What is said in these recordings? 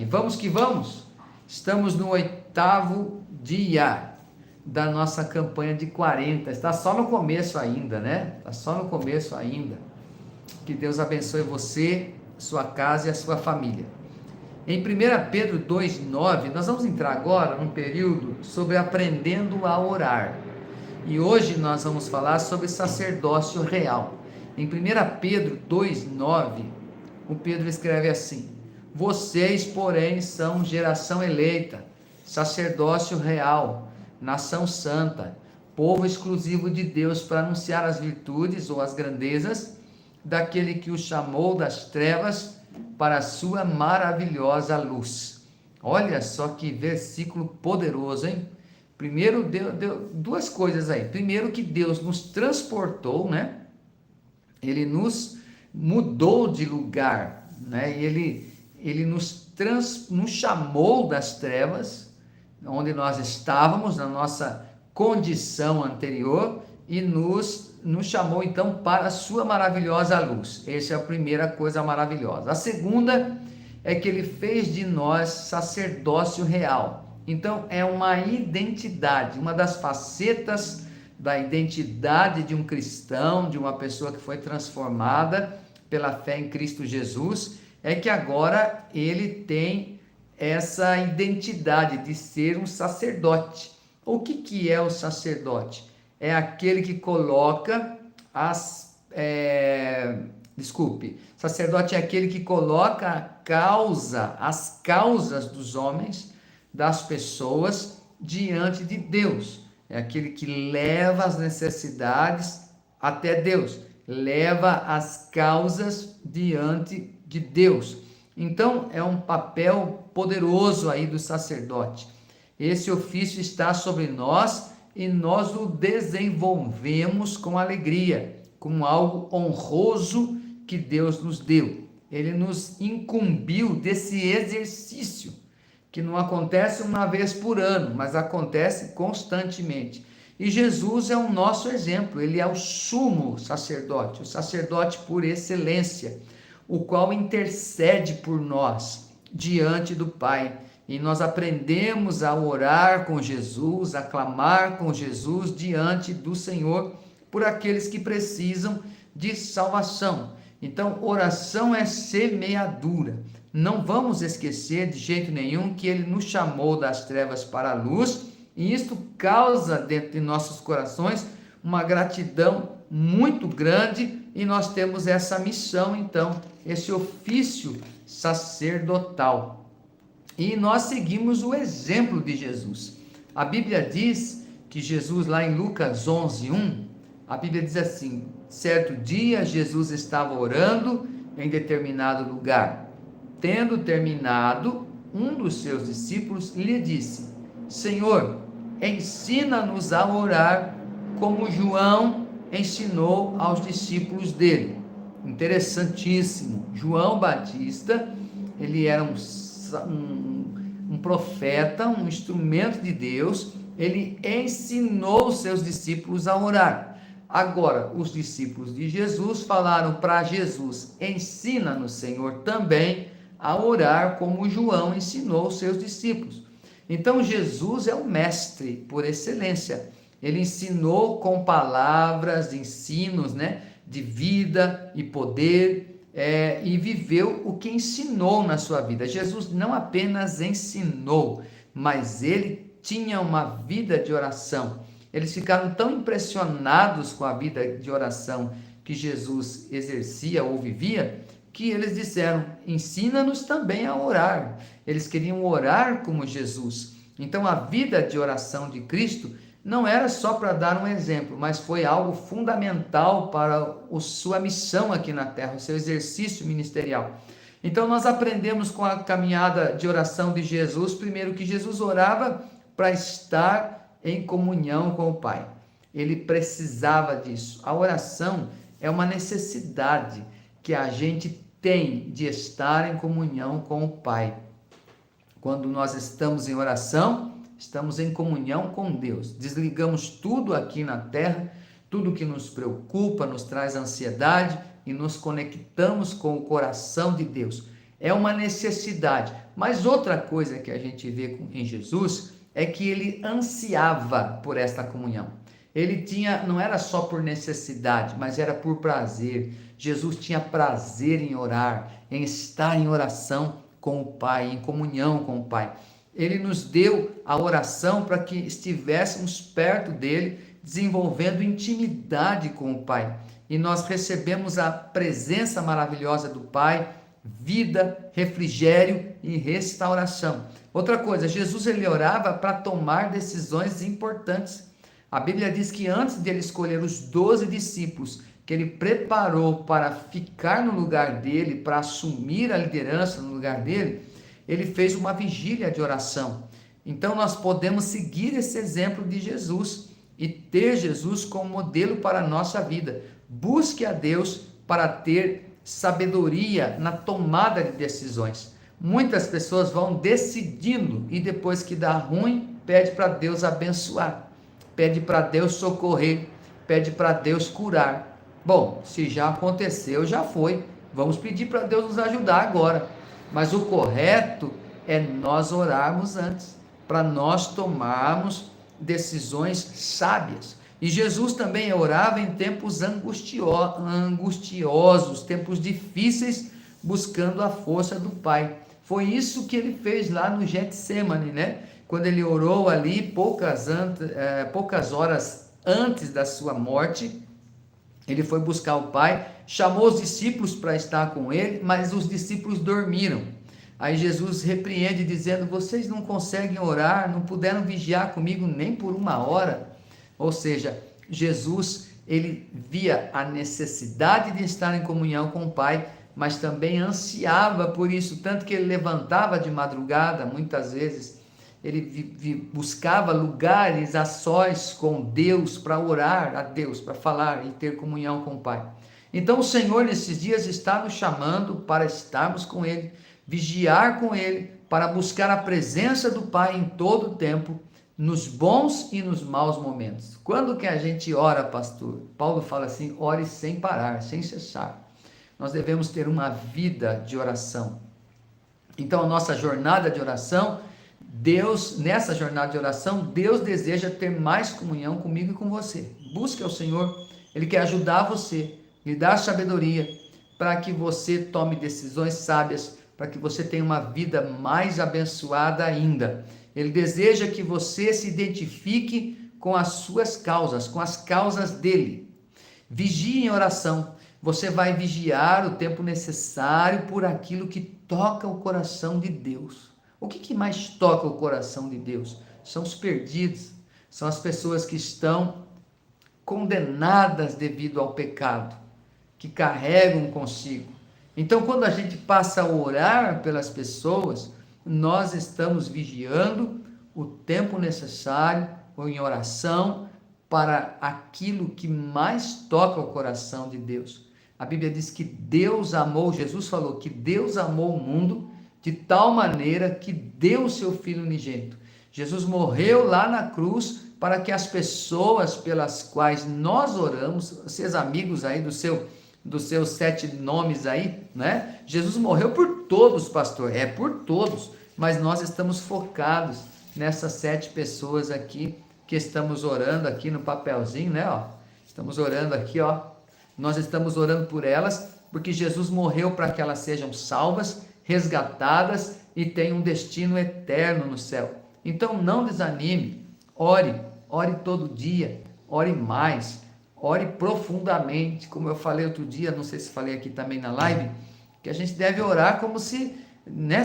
vamos que vamos. Estamos no 8º dia da nossa campanha de 40. Está só no começo ainda, né? Está só no começo ainda. Que Deus abençoe você, sua casa e a sua família. Em 1 Pedro 2,9, nós vamos entrar agora num período sobre aprendendo a orar. E hoje nós vamos falar sobre sacerdócio real. Em 1 Pedro 2,9, o Pedro escreve assim: vocês, porém, são geração eleita, sacerdócio real, nação santa, povo exclusivo de Deus, para anunciar as virtudes ou as grandezas daquele que o chamou das trevas para a sua maravilhosa luz. Olha só que versículo poderoso, hein? Primeiro, deu duas coisas aí. Primeiro, que Deus nos transportou, né? Ele nos mudou de lugar, né? E ele nos chamou das trevas, onde nós estávamos, na nossa condição anterior, e nos chamou então para a sua maravilhosa luz. Essa é a primeira coisa maravilhosa. A segunda é que ele fez de nós sacerdócio real. Então é uma identidade, uma das facetas da identidade de um cristão, de uma pessoa que foi transformada pela fé em Cristo Jesus, é que agora ele tem essa identidade de ser um sacerdote. O que é o sacerdote? É aquele que coloca sacerdote é aquele que coloca as causas dos homens, das pessoas, diante de Deus. É aquele que leva as necessidades até Deus, leva as causas diante de Deus. Então, é um papel poderoso aí do sacerdote. Esse ofício está sobre nós e nós o desenvolvemos com alegria, como algo honroso que Deus nos deu. Ele nos incumbiu desse exercício, que não acontece uma vez por ano, mas acontece constantemente. E Jesus é o nosso exemplo, ele é o sumo sacerdote, o sacerdote por excelência, o qual intercede por nós diante do Pai. E nós aprendemos a orar com Jesus, a clamar com Jesus diante do Senhor por aqueles que precisam de salvação. Então, oração é semeadura. Não vamos esquecer de jeito nenhum que ele nos chamou das trevas para a luz, e isto causa dentro de nossos corações uma gratidão muito grande, e nós temos essa missão, então, esse ofício sacerdotal. E nós seguimos o exemplo de Jesus. A Bíblia diz que Jesus, lá em Lucas 11:1, a Bíblia diz assim: certo dia Jesus estava orando em determinado lugar. Tendo terminado, um dos seus discípulos lhe disse: Senhor, ensina-nos a orar como João ensinou aos discípulos dele. Interessantíssimo. João Batista, ele era um profeta, um instrumento de Deus. Ele ensinou seus discípulos a orar. Agora, os discípulos de Jesus falaram para Jesus: ensina-nos, Senhor, também a orar como João ensinou seus discípulos. Então, Jesus é o mestre por excelência. Ele ensinou com palavras, ensinos, né, de vida e poder, e viveu o que ensinou na sua vida. Jesus não apenas ensinou, mas ele tinha uma vida de oração. Eles ficaram tão impressionados com a vida de oração que Jesus exercia ou vivia, que eles disseram: ensina-nos também a orar. Eles queriam orar como Jesus. Então, a vida de oração de Cristo não era só para dar um exemplo, mas foi algo fundamental para a sua missão aqui na terra, o seu exercício ministerial. Então, nós aprendemos com a caminhada de oração de Jesus, primeiro, que Jesus orava para estar em comunhão com o Pai. Ele precisava disso. A oração é uma necessidade que a gente tem de estar em comunhão com o Pai. Quando nós estamos em oração, estamos em comunhão com Deus. Desligamos tudo aqui na terra, tudo que nos preocupa, nos traz ansiedade, e nos conectamos com o coração de Deus. É uma necessidade. Mas outra coisa que a gente vê em Jesus é que ele ansiava por esta comunhão. Ele tinha, não era só por necessidade, mas era por prazer. Jesus tinha prazer em orar, em estar em oração com o Pai, em comunhão com o Pai. Ele nos deu a oração para que estivéssemos perto dele, desenvolvendo intimidade com o Pai. E nós recebemos a presença maravilhosa do Pai, vida, refrigério e restauração. Outra coisa, Jesus ele orava para tomar decisões importantes. A Bíblia diz que antes de ele escolher os 12 discípulos, que ele preparou para ficar no lugar dele, para assumir a liderança no lugar dele, ele fez uma vigília de oração. Então nós podemos seguir esse exemplo de Jesus e ter Jesus como modelo para a nossa vida. Busque a Deus para ter sabedoria na tomada de decisões. Muitas pessoas vão decidindo e depois que dá ruim, pede para Deus abençoar, pede para Deus socorrer, pede para Deus curar. Bom, se já aconteceu, já foi. Vamos pedir para Deus nos ajudar agora. Mas o correto é nós orarmos antes, para nós tomarmos decisões sábias. E Jesus também orava em tempos angustiosos, tempos difíceis, buscando a força do Pai. Foi isso que ele fez lá no Getsêmani, né? Quando ele orou ali poucas horas antes da sua morte, ele foi buscar o Pai, chamou os discípulos para estar com ele, mas os discípulos dormiram. Aí Jesus repreende dizendo, vocês não conseguem orar, não puderam vigiar comigo nem por 1 hora. Ou seja, Jesus, ele via a necessidade de estar em comunhão com o Pai, mas também ansiava por isso, tanto que ele levantava de madrugada, muitas vezes, ele buscava lugares a sós com Deus, para orar a Deus, para falar e ter comunhão com o Pai. Então o Senhor nesses dias está nos chamando para estarmos com Ele, vigiar com Ele, para buscar a presença do Pai em todo o tempo, nos bons e nos maus momentos. Quando que a gente ora, pastor? Paulo fala assim, ore sem parar, sem cessar. Nós devemos ter uma vida de oração. Então a nossa jornada de oração, nessa jornada de oração, Deus deseja ter mais comunhão comigo e com você. Busque ao Senhor, Ele quer ajudar você, lhe dar sabedoria, para que você tome decisões sábias, para que você tenha uma vida mais abençoada ainda. Ele deseja que você se identifique com as suas causas, com as causas dele. Vigie em oração. Você vai vigiar o tempo necessário por aquilo que toca o coração de Deus. O que mais toca o coração de Deus? São os perdidos, são as pessoas que estão condenadas devido ao pecado, que carregam consigo. Então, quando a gente passa a orar pelas pessoas, nós estamos vigiando o tempo necessário ou em oração para aquilo que mais toca o coração de Deus. A Bíblia diz que Deus amou, Jesus falou que Deus amou o mundo de tal maneira que deu o seu Filho unigênito. Jesus morreu lá na cruz para que as pessoas pelas quais nós oramos, vocês amigos aí dos seus 7 nomes aí, né? Jesus morreu por todos, pastor, por todos, mas nós estamos focados nessas 7 pessoas aqui, que estamos orando aqui no papelzinho, né? Estamos orando aqui, nós estamos orando por elas, porque Jesus morreu para que elas sejam salvas, resgatadas e tenham um destino eterno no céu. Então não desanime, ore todo dia, ore mais, ore profundamente, como eu falei outro dia, não sei se falei aqui também na live, que a gente deve orar como se,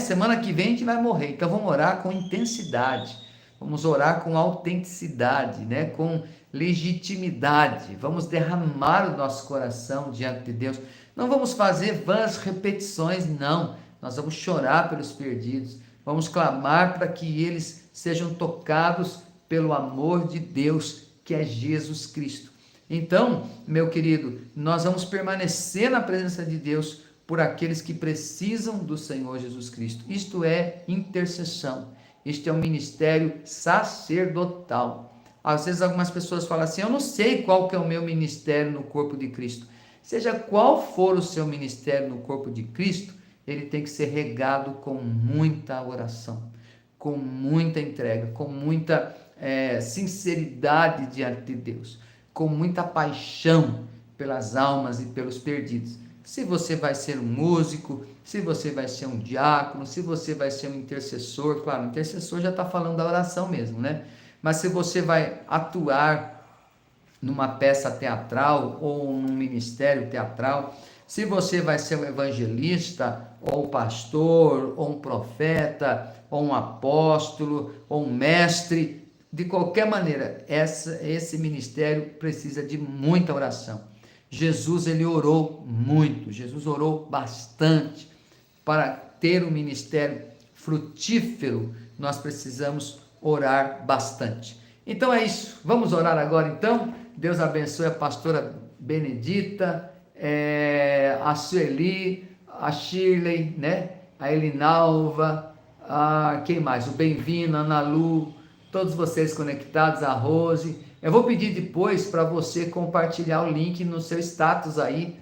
semana que vem a gente vai morrer, então vamos orar com intensidade, vamos orar com autenticidade, com legitimidade, vamos derramar o nosso coração diante de Deus, não vamos fazer vãs repetições, não, nós vamos chorar pelos perdidos, vamos clamar para que eles sejam tocados pelo amor de Deus, que é Jesus Cristo. Então, meu querido, nós vamos permanecer na presença de Deus por aqueles que precisam do Senhor Jesus Cristo. Isto é intercessão, isto é um ministério sacerdotal. Às vezes algumas pessoas falam assim, eu não sei qual que é o meu ministério no corpo de Cristo. Seja qual for o seu ministério no corpo de Cristo, ele tem que ser regado com muita oração, com muita entrega, com muita sinceridade diante de Deus, com muita paixão pelas almas e pelos perdidos. Se você vai ser um músico, se você vai ser um diácono, se você vai ser um intercessor, claro, o intercessor já está falando da oração mesmo, né? Mas se você vai atuar numa peça teatral ou num ministério teatral, se você vai ser um evangelista, ou um pastor, ou um profeta, ou um apóstolo, ou um mestre, de qualquer maneira, esse ministério precisa de muita oração. Jesus, ele orou muito, Jesus orou bastante. Para ter um ministério frutífero, nós precisamos orar bastante. Então é isso, vamos orar agora então. Deus abençoe a pastora Benedita, a Sueli, a Shirley, né? A Elinalva, quem mais? O Bem-vindo, a Ana Lu, todos vocês conectados, a Rose. Eu vou pedir depois para você compartilhar o link no seu status aí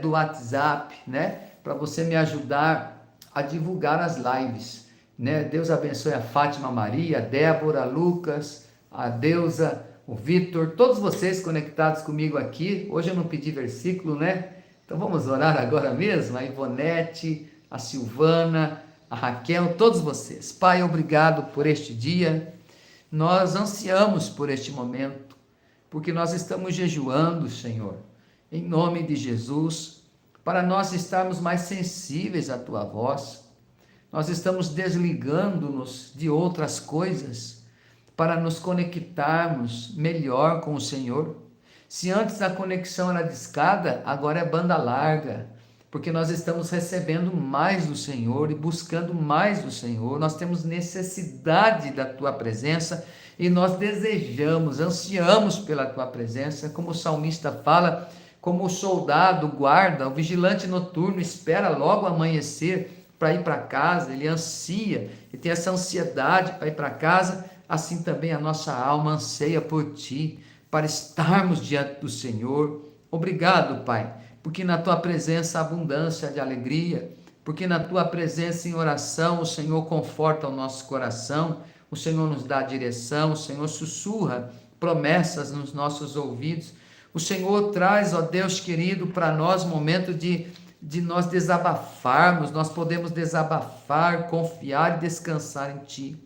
do WhatsApp, né? Para você me ajudar a divulgar as lives, né? Deus abençoe a Fátima Maria, a Débora, a Lucas, a Deusa, o Vitor, todos vocês conectados comigo aqui. Hoje eu não pedi versículo, né? Então vamos orar agora mesmo. A Ivonete, a Silvana, a Raquel, todos vocês. Pai, obrigado por este dia. Nós ansiamos por este momento, porque nós estamos jejuando, Senhor, em nome de Jesus, para nós estarmos mais sensíveis à Tua voz. Nós estamos desligando-nos de outras coisas para nos conectarmos melhor com o Senhor. Se antes a conexão era discada, agora é banda larga, porque nós estamos recebendo mais do Senhor e buscando mais do Senhor. Nós temos necessidade da Tua presença e nós desejamos, ansiamos pela Tua presença, como o salmista fala, como o soldado guarda, o vigilante noturno espera logo amanhecer para ir para casa, ele ansia, e tem essa ansiedade para ir para casa, assim também a nossa alma anseia por Ti, para estarmos diante do Senhor. Obrigado, Pai, porque na Tua presença há abundância de alegria, porque na Tua presença em oração o Senhor conforta o nosso coração, o Senhor nos dá direção, o Senhor sussurra promessas nos nossos ouvidos, o Senhor traz, ó Deus querido, para nós momento de nós desabafarmos, nós podemos desabafar, confiar e descansar em Ti.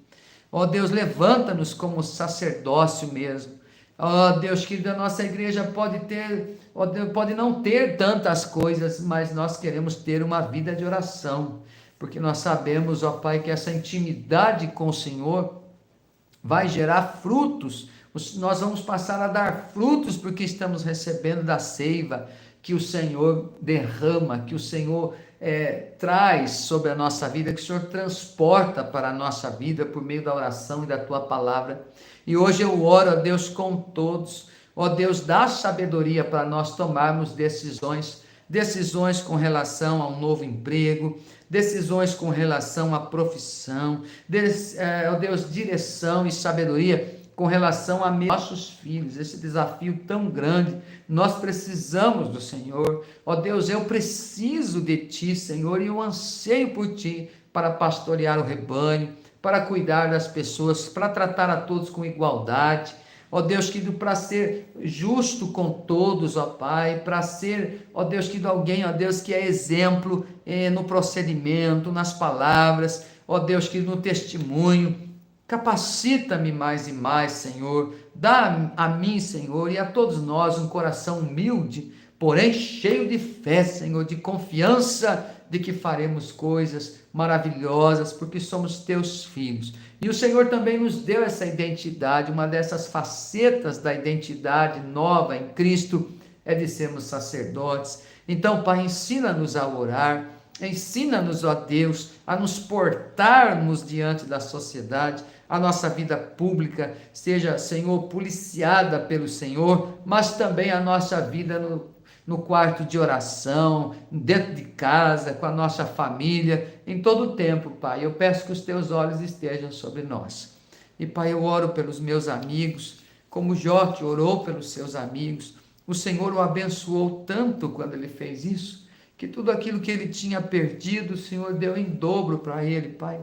Ó Deus, levanta-nos como sacerdócio mesmo. Ó Deus querido, a nossa igreja pode ter, ó Deus, pode não ter tantas coisas, mas nós queremos ter uma vida de oração, porque nós sabemos, ó Pai, que essa intimidade com o Senhor vai gerar frutos. Nós vamos passar a dar frutos porque estamos recebendo da seiva que o Senhor derrama, que o Senhor traz sobre a nossa vida, que o Senhor transporta para a nossa vida por meio da oração e da Tua palavra. E hoje eu oro, ó Deus, com todos. Ó Deus, dá sabedoria para nós tomarmos decisões com relação a um novo emprego, decisões com relação à profissão, ó Deus, direção e sabedoria com relação a nossos filhos, esse desafio tão grande. Nós precisamos do Senhor. Ó Deus, eu preciso de Ti, Senhor, e eu anseio por Ti para pastorear o rebanho, para cuidar das pessoas, para tratar a todos com igualdade. Ó Deus querido, para ser justo com todos, ó Pai, para ser, ó Deus querido, alguém, ó Deus, que é exemplo no procedimento, nas palavras, ó Deus querido, no testemunho. Capacita-me mais e mais, Senhor. Dá a mim, Senhor, e a todos nós um coração humilde, porém cheio de fé, Senhor, de confiança de que faremos coisas maravilhosas, porque somos Teus filhos. E o Senhor também nos deu essa identidade, uma dessas facetas da identidade nova em Cristo é de sermos sacerdotes. Então, Pai, ensina-nos a orar, ensina-nos, ó Deus, a nos portarmos diante da sociedade, a nossa vida pública seja, Senhor, policiada pelo Senhor, mas também a nossa vida no quarto de oração, dentro de casa, com a nossa família, em todo o tempo, Pai. Eu peço que os Teus olhos estejam sobre nós. E, Pai, eu oro pelos meus amigos, como Jó que orou pelos seus amigos. O Senhor o abençoou tanto quando ele fez isso, que tudo aquilo que ele tinha perdido, o Senhor deu em dobro para ele, Pai.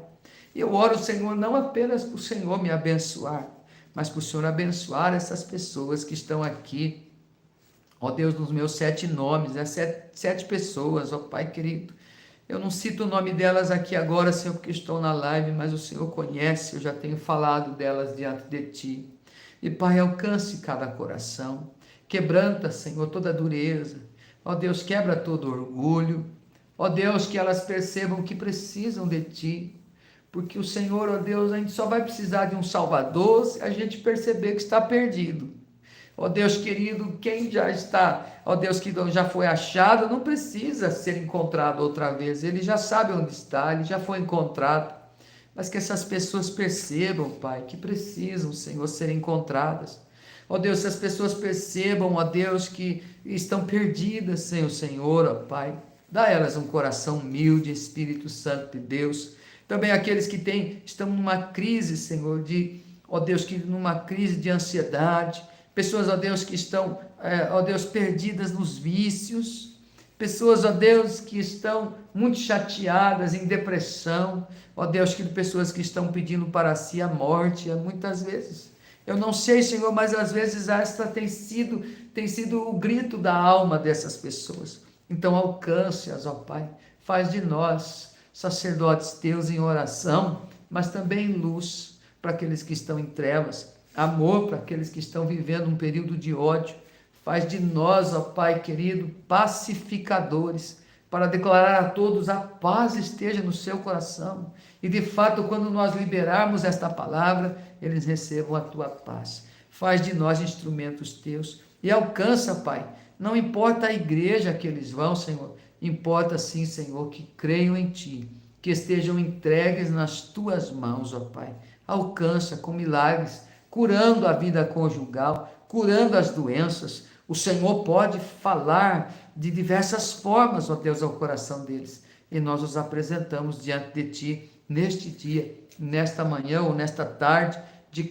E eu oro, Senhor, não apenas para o Senhor me abençoar, mas para o Senhor abençoar essas pessoas que estão aqui, ó Deus, nos meus 7 nomes, sete pessoas, ó Pai querido. Eu não cito o nome delas aqui agora, Senhor, porque estou na live, mas o Senhor conhece, eu já tenho falado delas diante de Ti. E Pai, alcance cada coração, quebranta, Senhor, toda dureza. Ó Deus, quebra todo orgulho. Ó Deus, que elas percebam que precisam de Ti. Porque o Senhor, ó Deus, a gente só vai precisar de um Salvador se a gente perceber que está perdido. Ó Deus querido, quem já está, ó Deus que já foi achado, não precisa ser encontrado outra vez. Ele já sabe onde está, ele já foi encontrado. Mas que essas pessoas percebam, Pai, que precisam, Senhor, ser encontradas. Ó Deus, se as pessoas percebam, ó Deus, que estão perdidas sem o Senhor, ó Pai, dá a elas um coração humilde, Espírito Santo de Deus. Também aqueles que estão numa crise, Senhor, ó Deus, que numa crise de ansiedade, pessoas, ó Deus, que estão, ó Deus, perdidas nos vícios, pessoas, ó Deus, que estão muito chateadas, em depressão, ó Deus, que pessoas que estão pedindo para si a morte, muitas vezes. Eu não sei, Senhor, mas às vezes esta tem sido o grito da alma dessas pessoas. Então alcance-as, ó Pai, faz de nós sacerdotes teus em oração, mas também luz para aqueles que estão em trevas, amor para aqueles que estão vivendo um período de ódio. Faz de nós, ó Pai querido, pacificadores, para declarar a todos a paz esteja no seu coração. E de fato, quando nós liberarmos esta palavra, eles recebam a tua paz. Faz de nós instrumentos teus e alcança, Pai. Não importa a igreja que eles vão, Senhor, importa sim, Senhor, que creiam em Ti, que estejam entregues nas Tuas mãos, ó Pai. Alcança com milagres, curando a vida conjugal, curando as doenças. O Senhor pode falar de diversas formas, ó Deus, ao coração deles. E nós os apresentamos diante de Ti neste dia, nesta manhã ou nesta tarde de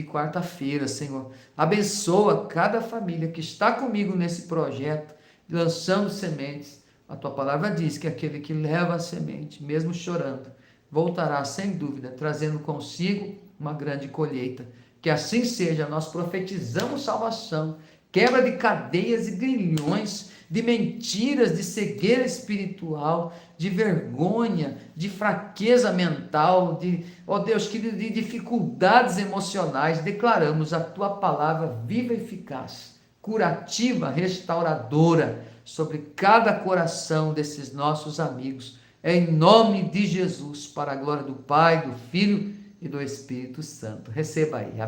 quarta-feira, Senhor. Abençoa cada família que está comigo nesse projeto, lançando sementes. A Tua palavra diz que aquele que leva a semente, mesmo chorando, voltará sem dúvida, trazendo consigo uma grande colheita. Que assim seja, nós profetizamos salvação, quebra de cadeias e grilhões, de mentiras, de cegueira espiritual, de vergonha, de fraqueza mental, ó Deus, de dificuldades emocionais. Declaramos a Tua palavra viva e eficaz, curativa, restauradora, sobre cada coração desses nossos amigos, em nome de Jesus, para a glória do Pai, do Filho e do Espírito Santo. Receba aí.